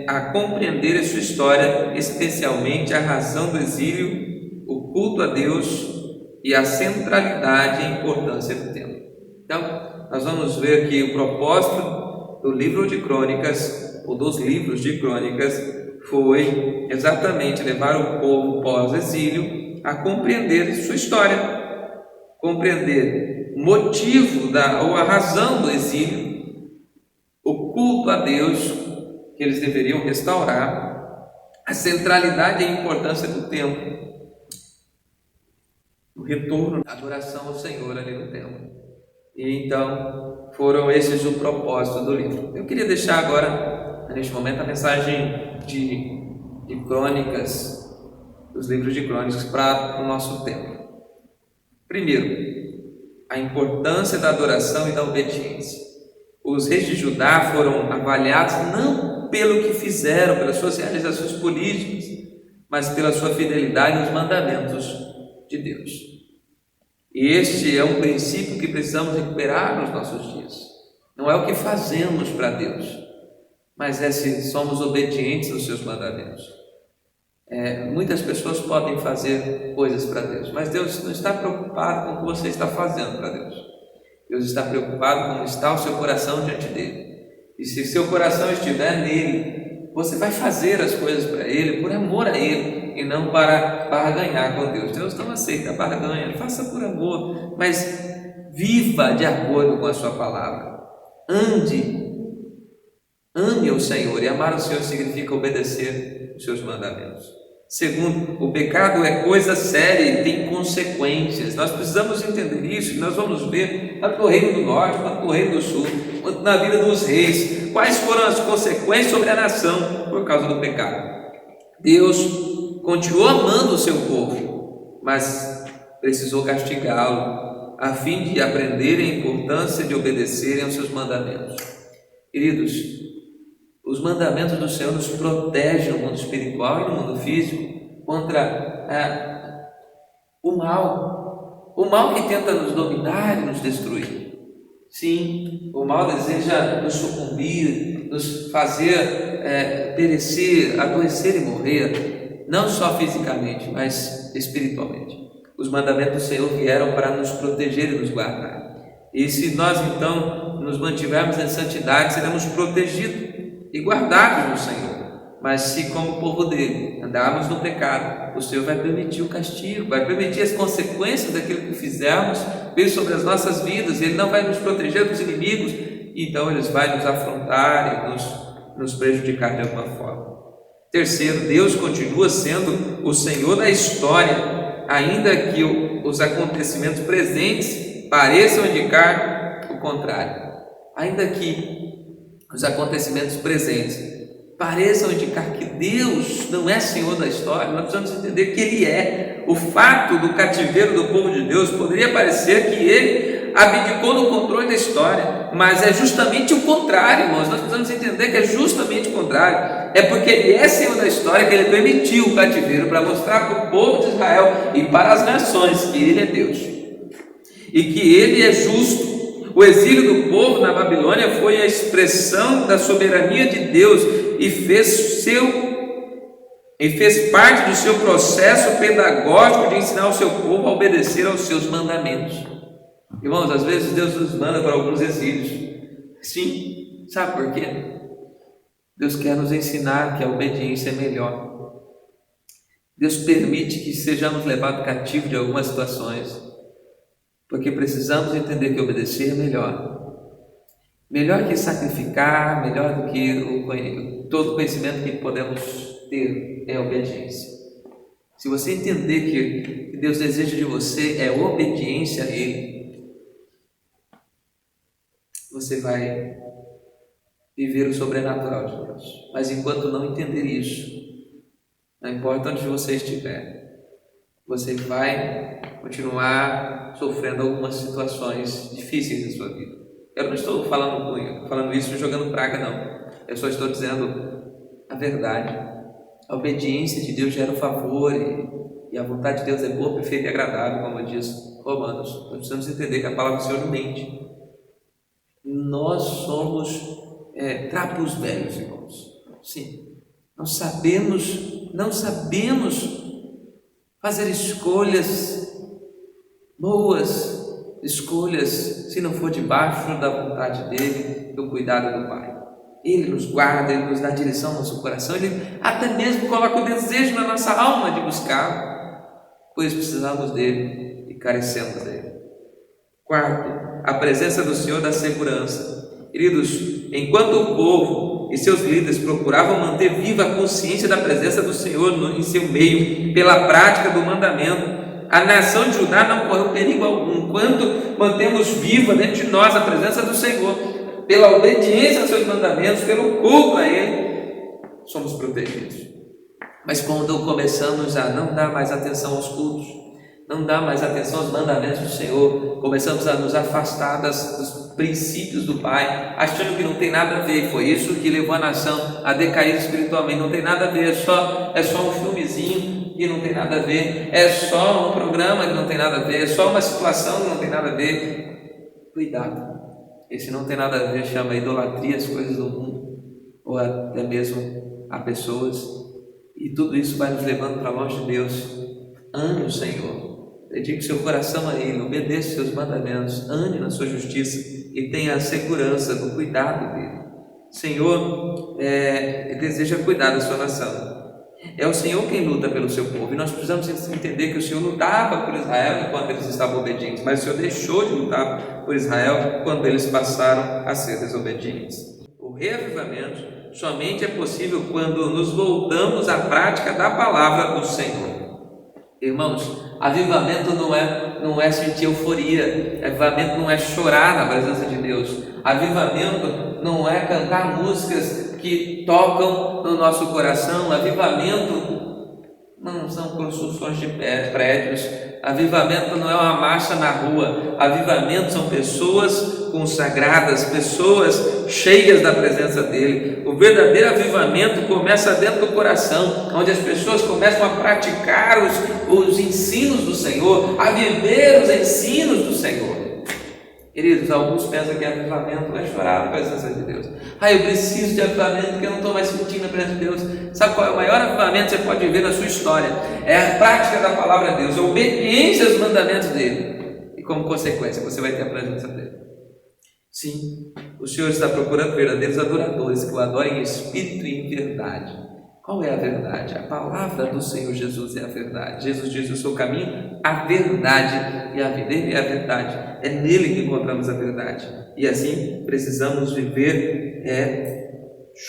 a compreender a sua história, especialmente a razão do exílio, o culto a Deus e a centralidade e importância do templo. Então, nós vamos ver que o propósito do livro de crônicas, ou dos livros de crônicas, foi exatamente levar o povo pós-exílio a compreender sua história, compreender o motivo ou a razão do exílio, o culto a Deus que eles deveriam restaurar, a centralidade e a importância do templo, o retorno da adoração ao Senhor ali no templo. E então foram esses o propósito do livro. Eu queria deixar agora, neste momento, a mensagem de crônicas, dos livros de crônicas para o nosso tempo. Primeiro, a importância da adoração e da obediência. Os reis de Judá foram avaliados não pelo que fizeram, pelas suas realizações políticas, mas pela sua fidelidade aos mandamentos de Deus. E este é um princípio que precisamos recuperar nos nossos dias. Não é o que fazemos para Deus, mas é se somos obedientes aos seus mandamentos. Muitas pessoas podem fazer coisas para Deus, mas Deus não está preocupado com o que você está fazendo para Deus. Deus está preocupado com como está o seu coração diante dele. E se seu coração estiver nele, você vai fazer as coisas para ele, por amor a ele, e não para barganhar com Deus. Deus não aceita barganha, faça por amor, mas viva de acordo com a sua palavra. Ame o Senhor, e amar o Senhor significa obedecer os seus mandamentos. Segundo, o pecado é coisa séria e tem consequências. Nós precisamos entender isso, e nós vamos ver tanto no Reino do Norte, quanto no Reino do Sul, quanto na vida dos reis, quais foram as consequências sobre a nação por causa do pecado. Deus continuou amando o seu povo, mas precisou castigá-lo, a fim de aprenderem a importância de obedecerem aos seus mandamentos. Queridos, os mandamentos do Senhor nos protegem no mundo espiritual e no mundo físico contra o mal que tenta nos dominar e nos destruir. Sim, o mal deseja nos sucumbir, nos fazer perecer, adoecer e morrer, não só fisicamente, mas espiritualmente. Os mandamentos do Senhor vieram para nos proteger e nos guardar. E se nós então nos mantivermos em santidade, seremos protegidos e guardados no Senhor. Mas se como povo dele andarmos no pecado, o Senhor vai permitir o castigo, vai permitir as consequências daquilo que fizermos vir sobre as nossas vidas. Ele não vai nos proteger dos inimigos, então eles vão nos afrontar e nos prejudicar de alguma forma. Terceiro, Deus continua sendo o Senhor da história, ainda que os acontecimentos presentes pareçam indicar o contrário. Ainda que os acontecimentos presentes pareçam indicar que Deus não é Senhor da história, nós precisamos entender que Ele é. O fato do cativeiro do povo de Deus poderia parecer que Ele abdicou do controle da história, mas é justamente o contrário, irmãos. Nós precisamos entender que é justamente o contrário. É porque Ele é Senhor da história que Ele permitiu o cativeiro, para mostrar para o povo de Israel e para as nações que Ele é Deus e que Ele é justo. O exílio do povo na Babilônia foi a expressão da soberania de Deus e fez parte do seu processo pedagógico de ensinar o seu povo a obedecer aos seus mandamentos. Irmãos, às vezes Deus nos manda para alguns exílios. Sim, sabe por quê? Deus quer nos ensinar que a obediência é melhor. Deus permite que sejamos levados cativo de algumas situações, porque precisamos entender que obedecer é melhor. Melhor que sacrificar, melhor do que todo conhecimento que podemos ter é a obediência. Se você entender que Deus deseja de você é obediência a Ele, você vai viver o sobrenatural de Deus. Mas enquanto não entender isso, não importa onde você estiver, você vai continuar sofrendo algumas situações difíceis na sua vida. Eu não estou falando isso jogando praga, não. Eu só estou dizendo a verdade. A obediência de Deus gera o favor e a vontade de Deus é boa, perfeita e agradável, como diz Romanos. Nós precisamos entender que a palavra do Senhor não mente. Nós somos trapos velhos, irmãos. Sim. Não sabemos fazer escolhas boas, escolhas se não for debaixo da vontade dEle, do cuidado do Pai. Ele nos guarda, Ele nos dá direção ao nosso coração, Ele até mesmo coloca o desejo na nossa alma de buscar, pois precisamos dEle e carecemos dEle. Quarto, a presença do Senhor dá segurança. Queridos, enquanto o povo e seus líderes procuravam manter viva a consciência da presença do Senhor em seu meio, pela prática do mandamento, a nação de Judá não correu perigo algum. Quando mantemos viva dentro de nós a presença do Senhor, pela obediência aos seus mandamentos, pelo culto a Ele, somos protegidos. Mas quando começamos a não dar mais atenção aos cultos, não dar mais atenção aos mandamentos do Senhor, começamos a nos afastar dos princípios do Pai, achando que não tem nada a ver. Foi isso que levou a nação a decair espiritualmente. Não tem nada a ver, é só um filmezinho que não tem nada a ver, é só um programa que não tem nada a ver, é só uma situação que não tem nada a ver. Cuidado, esse não tem nada a ver chama idolatria as coisas do mundo, ou até mesmo a pessoas, e tudo isso vai nos levando para longe de Deus. Ame o Senhor, dedique seu coração a Ele, obedeça seus mandamentos, ande na sua justiça e tenha a segurança do cuidado dEle. O Senhor deseja cuidar da sua nação. É o Senhor quem luta pelo seu povo, e nós precisamos entender que o Senhor lutava por Israel enquanto eles estavam obedientes, mas o Senhor deixou de lutar por Israel quando eles passaram a ser desobedientes. O reavivamento somente é possível quando nos voltamos à prática da palavra do Senhor. Irmãos, avivamento não é sentir euforia, avivamento não é chorar na presença de Deus, avivamento não é cantar músicas que tocam no nosso coração, avivamento não são construções de prédios, avivamento não é uma marcha na rua, avivamento são pessoas consagradas, pessoas cheias da presença dEle. O verdadeiro avivamento começa dentro do coração, onde as pessoas começam a praticar os ensinos do Senhor, a viver os ensinos do Senhor. Queridos, alguns pensam que avivamento é chorar na presença de Deus. Eu preciso de avivamento porque eu não estou mais sentindo a presença de Deus. Sabe qual é o maior avivamento que você pode viver na sua história? É a prática da palavra de Deus, a obediência aos mandamentos dEle. E como consequência, você vai ter a presença dEle. Sim, o Senhor está procurando verdadeiros adoradores que o adorem em espírito e em verdade. Qual é a verdade? A palavra do Senhor Jesus é a verdade. Jesus diz: eu sou o caminho, a verdade e a vida. Ele é a verdade. É nele que encontramos a verdade. E assim precisamos viver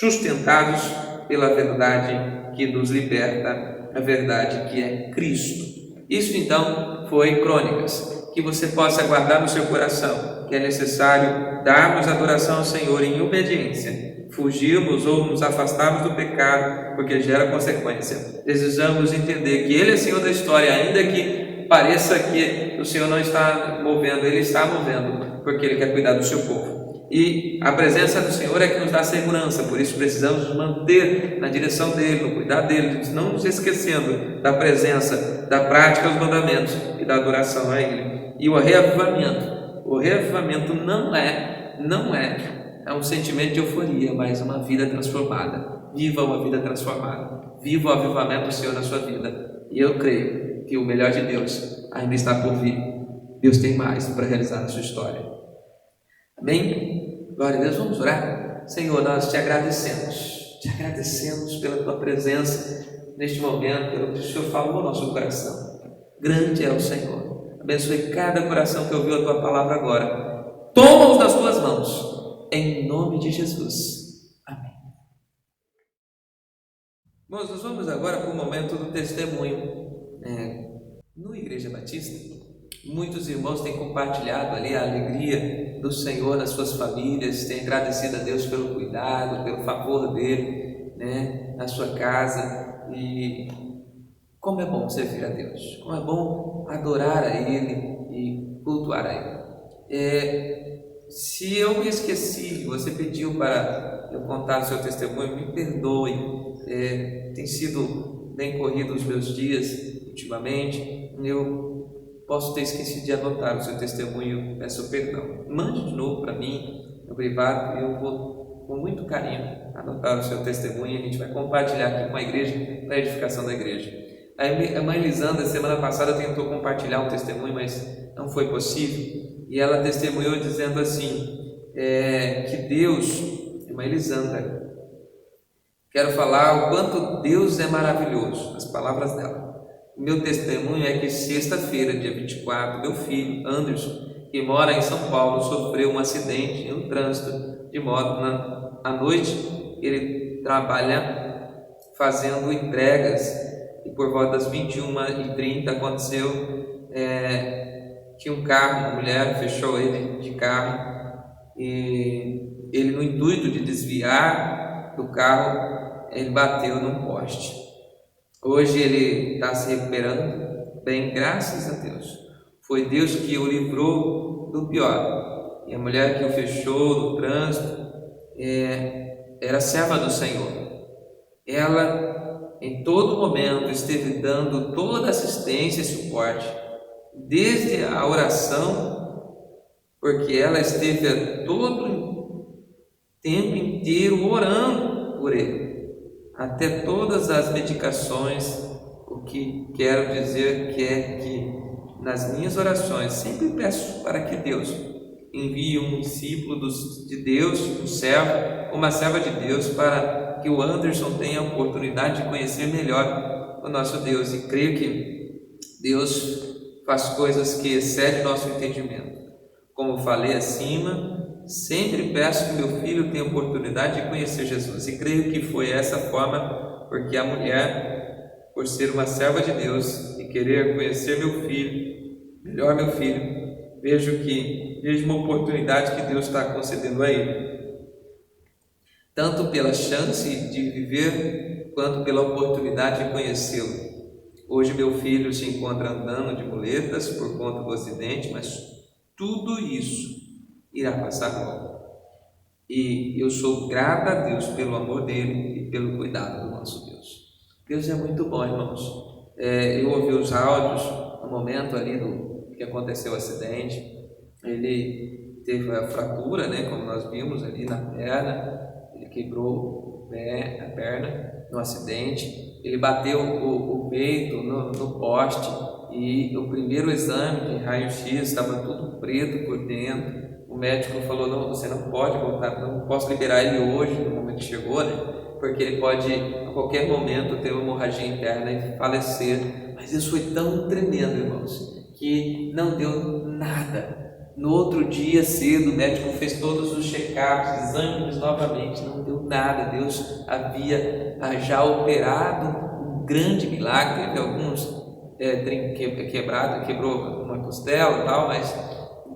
sustentados pela verdade que nos liberta, a verdade que é Cristo. Isso então foi Crônicas. Que você possa guardar no seu coração que é necessário darmos adoração ao Senhor em obediência, fugirmos ou nos afastarmos do pecado, porque gera consequência. Desejamos entender que Ele é Senhor da história, ainda que pareça que o Senhor não está movendo, Ele está movendo, porque Ele quer cuidar do seu povo. E a presença do Senhor é que nos dá segurança, por isso precisamos nos manter na direção dEle, no cuidar dEle, não nos esquecendo da presença, da prática dos mandamentos e da adoração a Ele. E o reavivamento não é um sentimento de euforia, mas uma vida transformada. Viva uma vida transformada, viva o avivamento do Senhor na sua vida, e eu creio que o melhor de Deus ainda está por vir. Deus tem mais para realizar na sua história. Amém? Glória a Deus. Vamos orar? Senhor, nós te agradecemos pela tua presença, neste momento, pelo que o Senhor falou no nosso coração. Grande é o Senhor. Abençoe cada coração que ouviu a Tua palavra agora. Toma-os nas Tuas mãos, em nome de Jesus. Amém. Bom, nós vamos agora para o momento do testemunho. No Igreja Batista, muitos irmãos têm compartilhado ali a alegria do Senhor nas suas famílias, têm agradecido a Deus pelo cuidado, pelo favor dele, na sua casa. E como é bom servir a Deus, como é bom adorar a Ele e cultuar a Ele. Se eu me esqueci, você pediu para eu contar o seu testemunho, me perdoe. Tem sido bem corrido os meus dias ultimamente, eu posso ter esquecido de anotar o seu testemunho, peço perdão. Mande de novo para mim, no privado, eu vou com muito carinho anotar o seu testemunho e a gente vai compartilhar aqui com a igreja, para a edificação da igreja. A mãe Lisandra, semana passada, tentou compartilhar um testemunho, mas não foi possível, e ela testemunhou dizendo assim, que Deus, irmã Lisandra, quero falar o quanto Deus é maravilhoso, as palavras dela. O meu testemunho é que sexta-feira, dia 24, meu filho, Anderson, que mora em São Paulo, sofreu um acidente no trânsito de moto. À noite, ele trabalha fazendo entregas e por volta das 21h30 aconteceu, tinha um carro, uma mulher fechou ele de carro e ele, no intuito de desviar do carro, ele bateu num poste. Hoje ele está se recuperando bem, graças a Deus. Foi Deus que o livrou do pior. E a mulher que o fechou no trânsito era serva do Senhor. Ela, em todo momento, esteve dando toda assistência e suporte, desde a oração, porque ela esteve todo tempo inteiro orando por ele, até todas as medicações. O que quero dizer que nas minhas orações sempre peço para que Deus envie um discípulo de Deus, um servo, uma serva de Deus, para que o Anderson tenha a oportunidade de conhecer melhor o nosso Deus. E creio que Deus faz coisas que excedem nosso entendimento. Como falei acima, sempre peço que meu filho tenha oportunidade de conhecer Jesus, e creio que foi essa forma, porque a mulher, por ser uma serva de Deus e querer conhecer meu filho, melhor meu filho, vejo uma oportunidade que Deus está concedendo a ele, tanto pela chance de viver, quanto pela oportunidade de conhecê-lo. Hoje meu filho se encontra andando de muletas por conta do acidente, mas tudo isso irá passar logo. E eu sou grato a Deus pelo amor dele e pelo cuidado do nosso Deus. Deus é muito bom, irmãos. Eu ouvi os áudios no momento ali do que aconteceu o acidente. Ele teve a fratura, como nós vimos ali na perna. Ele quebrou a perna no acidente. Ele bateu o peito no poste, e o primeiro exame de raio-x estava tudo preto por dentro. O médico falou: não, você não pode voltar, não posso liberar ele hoje, no momento que chegou, porque ele pode a qualquer momento ter uma hemorragia interna e falecer. Mas isso foi tão tremendo, irmãos, que não deu nada. No outro dia cedo, o médico fez todos os check-ups, exames novamente, não deu nada. Deus havia já operado um grande milagre. Teve alguns quebrou uma costela e tal, mas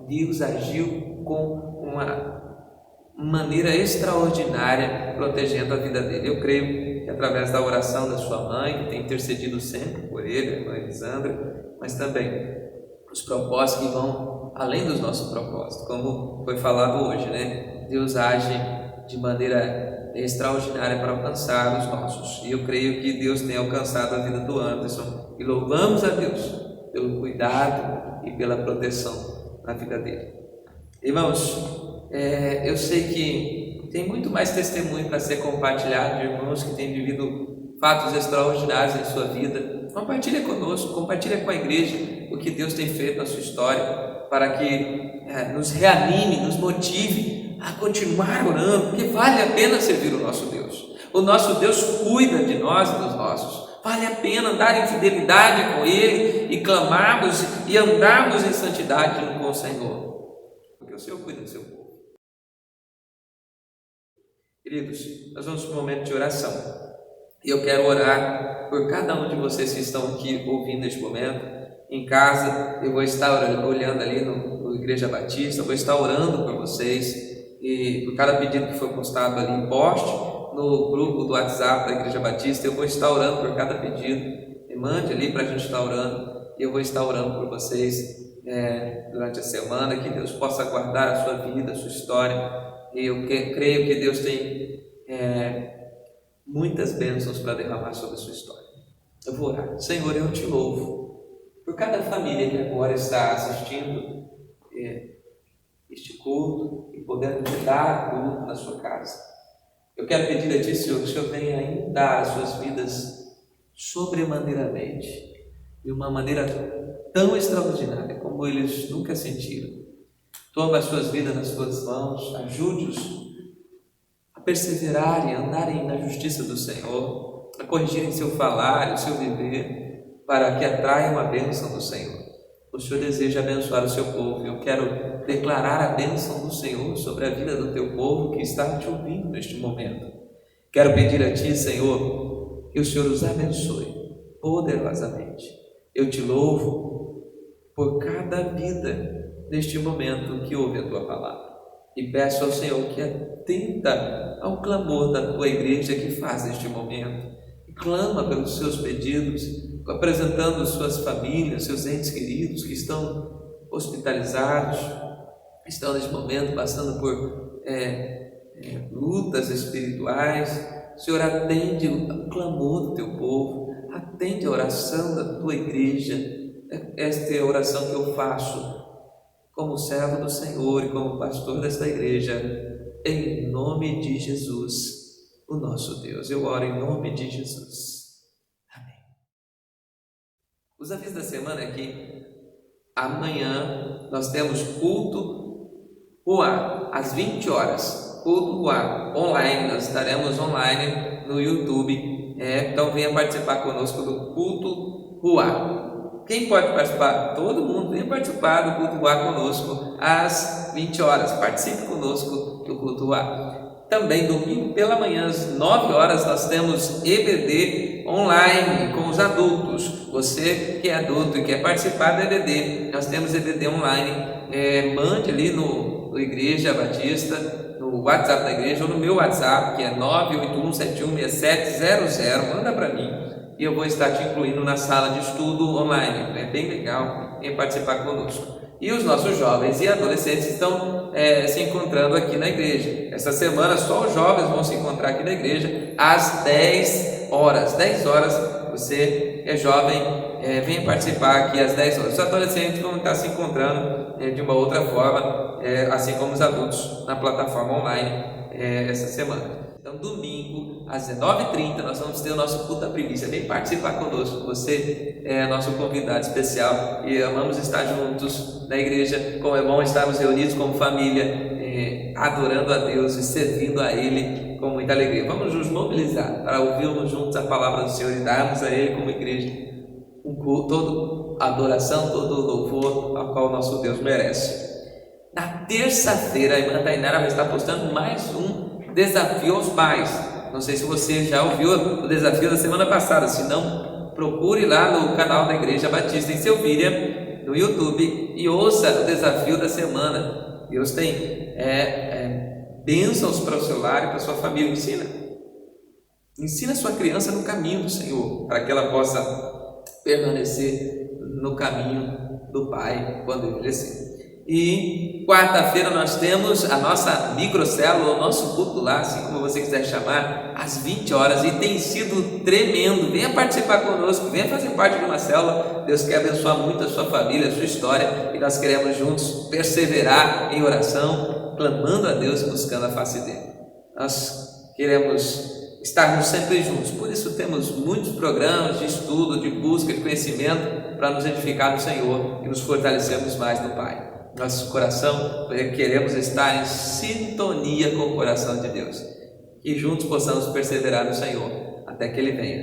Deus agiu com uma maneira extraordinária, protegendo a vida dele. Eu creio que através da oração da sua mãe, que tem intercedido sempre por ele, a irmã Elisandra, mas também os propósitos que vão além dos nossos propósitos, como foi falado hoje, Deus age de maneira extraordinária para alcançar os nossos, e eu creio que Deus tem alcançado a vida do Anderson, e louvamos a Deus pelo cuidado e pela proteção na vida dele. Irmãos, eu sei que tem muito mais testemunho para ser compartilhado de irmãos que têm vivido fatos extraordinários em sua vida. Compartilha conosco, compartilha com a igreja o que Deus tem feito na sua história, para que nos reanime, nos motive a continuar orando, porque vale a pena servir o nosso Deus. O nosso Deus cuida de nós e dos nossos. Vale a pena andar em fidelidade com Ele e clamarmos e andarmos em santidade com o Senhor, porque o Senhor cuida do seu povo. Queridos, nós vamos para um momento de oração e eu quero orar por cada um de vocês que estão aqui ouvindo neste momento. Em casa, eu vou estar olhando ali no Igreja Batista, eu vou estar orando por vocês e por cada pedido que foi postado ali em post, no grupo do WhatsApp da Igreja Batista, eu vou estar orando por cada pedido. Me mande ali para a gente estar orando e eu vou estar orando por vocês durante a semana, que Deus possa guardar a sua vida, a sua história. E eu creio que Deus tem muitas bênçãos para derramar sobre a sua história. Eu vou orar. Senhor, eu te louvo por cada família que agora está assistindo este culto e podendo te dar culto na sua casa. Eu quero pedir a Ti, Senhor, que o Senhor venha inundar as suas vidas sobremaneiramente, de uma maneira tão extraordinária como eles nunca sentiram. Toma as suas vidas nas tuas mãos, ajude-os a perseverarem, a andarem na justiça do Senhor, a corrigirem seu falar, o seu viver, para que atraiam a bênção do Senhor. O Senhor deseja abençoar o seu povo. Eu quero declarar a bênção do Senhor sobre a vida do teu povo que está te ouvindo neste momento. Quero pedir a Ti, Senhor, que o Senhor os abençoe poderosamente. Eu te louvo por cada vida neste momento que ouve a Tua palavra. E peço ao Senhor que atenta ao clamor da Tua igreja que faz neste momento. E clama pelos seus pedidos, apresentando suas famílias, seus entes queridos que estão hospitalizados, estão neste momento passando por lutas espirituais. Senhor, atende o clamor do teu povo, atende a oração da tua igreja. Esta é a oração que eu faço como servo do Senhor e como pastor desta igreja, em nome de Jesus, o nosso Deus. Eu oro em nome de Jesus. Os avisos da semana é que amanhã nós temos culto Ruá, às 20 horas. Culto Ruá, online. Nós estaremos online no YouTube. Então venha participar conosco do culto Ruá. Quem pode participar? Todo mundo. Venha participar do culto Ruá conosco às 20 horas. Participe conosco do culto Ruá. Também domingo pela manhã às 9 horas nós temos EBD online com os adultos. Você que é adulto e quer participar do EBD, nós temos EBD online. Mande ali no Igreja Batista, no WhatsApp da igreja ou no meu WhatsApp, que é 981716700. Manda para mim e eu vou estar te incluindo na sala de estudo online. É bem legal em participar conosco. E os nossos jovens e adolescentes estão se encontrando aqui na igreja. Essa semana só os jovens vão se encontrar aqui na igreja às 10 horas. 10 horas, você é jovem, venha participar aqui às 10 horas. Os adolescentes vão estar se encontrando de uma outra forma, assim como os adultos, na plataforma online essa semana. Então, domingo, às 19h30, nós vamos ter o nosso culto à primícia. Vem participar conosco, você é nosso convidado especial e amamos estar juntos na igreja. Como é bom estarmos reunidos como família, adorando a Deus e servindo a Ele com muita alegria. Vamos nos mobilizar para ouvirmos juntos a palavra do Senhor e darmos a Ele como igreja toda a adoração, todo o louvor ao qual o nosso Deus merece. Na terça-feira, a irmã Tainara vai estar postando mais um desafio aos pais. Não sei se você já ouviu o desafio da semana passada. Se não, procure lá no canal da Igreja Batista em Selvíria, no YouTube, e ouça o desafio da semana. Deus tem bênçãos para o seu lar e para a sua família. Ensina a sua criança no caminho do Senhor, para que ela possa permanecer no caminho do Pai quando envelhecer. E quarta-feira nós temos a nossa microcélula, o nosso culto lá, assim como você quiser chamar, às 20 horas, e tem sido tremendo. Venha participar conosco, venha fazer parte de uma célula. Deus quer abençoar muito a sua família, a sua história, e nós queremos juntos perseverar em oração, clamando a Deus e buscando a face dele. Nós queremos estarmos sempre juntos, por isso temos muitos programas de estudo, de busca, de conhecimento, para nos edificar no Senhor e nos fortalecermos mais no Pai. Nosso coração, queremos estar em sintonia com o coração de Deus, e juntos possamos perseverar no Senhor até que Ele venha.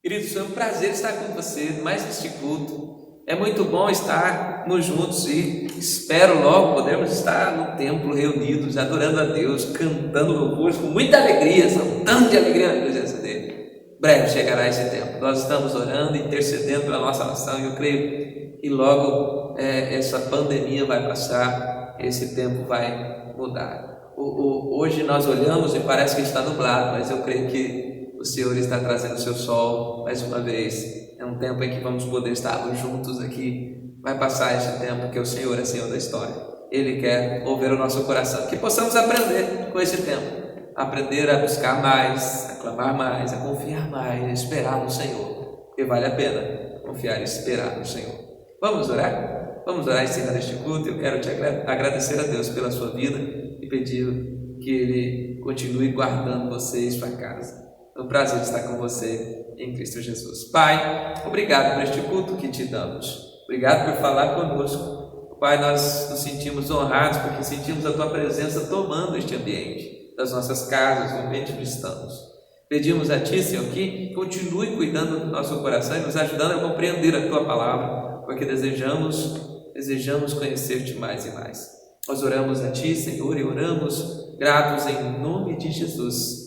Queridos, foi um prazer estar com você mais este culto. É muito bom estarmos juntos e espero logo podermos estar no templo reunidos, adorando a Deus, cantando louvores com muita alegria, saltando de alegria na presença dele. Breve chegará esse tempo. Nós estamos orando, intercedendo pela nossa nação e eu creio que logo essa pandemia vai passar, esse tempo vai mudar. Hoje nós olhamos e parece que está nublado, mas eu creio que o Senhor está trazendo o seu sol mais uma vez. É um tempo em que vamos poder estar juntos aqui. Vai passar este tempo que o Senhor é Senhor da história. Ele quer ouvir o nosso coração. Que possamos aprender com esse tempo. Aprender a buscar mais, a clamar mais, a confiar mais, a esperar no Senhor. Porque vale a pena confiar e esperar no Senhor. Vamos orar? Vamos orar e encerrar este culto. Eu quero te agradecer a Deus pela sua vida e pedir que Ele continue guardando você e sua casa. É um prazer estar com você em Cristo Jesus. Pai, obrigado por este culto que te damos. Obrigado por falar conosco. Pai, nós nos sentimos honrados porque sentimos a Tua presença tomando este ambiente das nossas casas, o ambiente onde estamos. Pedimos a Ti, Senhor, que continue cuidando do nosso coração e nos ajudando a compreender a Tua palavra, porque desejamos conhecer-te mais e mais. Nós oramos a Ti, Senhor, e oramos gratos em nome de Jesus.